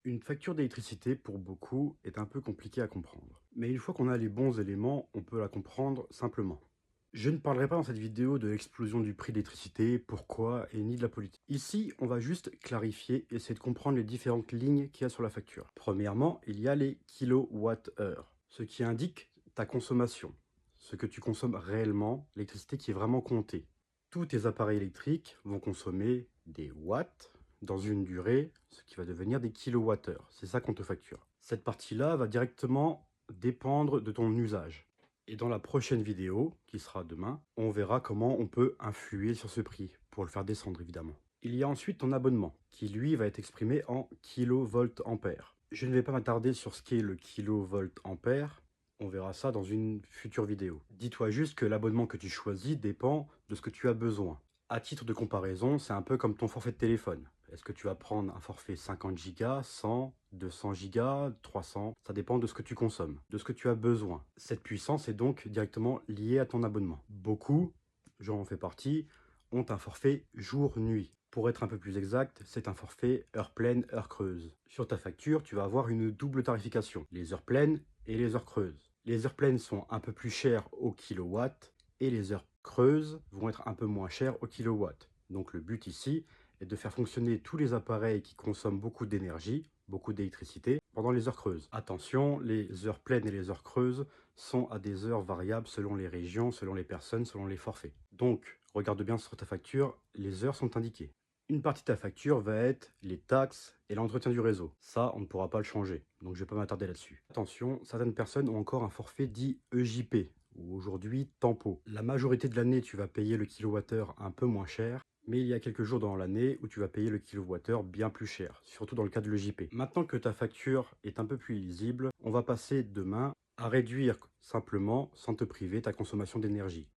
Une facture d'électricité, pour beaucoup, est un peu compliquée à comprendre. Mais une fois qu'on a les bons éléments, on peut la comprendre simplement. Je ne parlerai pas dans cette vidéo de l'explosion du prix de l'électricité, pourquoi, et ni de la politique. Ici, on va juste clarifier et essayer de comprendre les différentes lignes qu'il y a sur la facture. Premièrement, il y a les kilowattheures, ce qui indique ta consommation, ce que tu consommes réellement, l'électricité qui est vraiment comptée. Tous tes appareils électriques vont consommer des watts dans une durée, ce qui va devenir des kilowattheures. C'est ça qu'on te facture. Cette partie-là va directement dépendre de ton usage. Et dans la prochaine vidéo, qui sera demain, on verra comment on peut influer sur ce prix, pour le faire descendre évidemment. Il y a ensuite ton abonnement, qui lui va être exprimé en kilovoltampères. Je ne vais pas m'attarder sur ce qu'est le kilovoltampère, on verra ça dans une future vidéo. Dis-toi juste que l'abonnement que tu choisis dépend de ce que tu as besoin. À titre de comparaison, c'est un peu comme ton forfait de téléphone. Est-ce que tu vas prendre un forfait 50 Go, 100, 200 Go, 300? Ça dépend de ce que tu consommes, de ce que tu as besoin. Cette puissance est donc directement liée à ton abonnement. Beaucoup, j'en fais partie, ont un forfait jour-nuit. Pour être un peu plus exact, c'est un forfait heure pleine, heure creuse. Sur ta facture, tu vas avoir une double tarification, les heures pleines et les heures creuses. Les heures pleines sont un peu plus chères au kilowatt et les heures creuses vont être un peu moins chères au kilowatt. Donc le but ici est de faire fonctionner tous les appareils qui consomment beaucoup d'énergie, beaucoup d'électricité, pendant les heures creuses. Attention, les heures pleines et les heures creuses sont à des heures variables selon les régions, selon les personnes, selon les forfaits. Donc, regarde bien sur ta facture, les heures sont indiquées. Une partie de ta facture va être les taxes et l'entretien du réseau. Ça, on ne pourra pas le changer, donc je ne vais pas m'attarder là-dessus. Attention, certaines personnes ont encore un forfait dit EJP, ou aujourd'hui Tempo. La majorité de l'année, tu vas payer le kilowattheure un peu moins cher, mais il y a quelques jours dans l'année où tu vas payer le kilowattheure bien plus cher, surtout dans le cas de l'EJP. Maintenant que ta facture est un peu plus lisible, on va passer demain à réduire simplement, sans te priver, ta consommation d'énergie.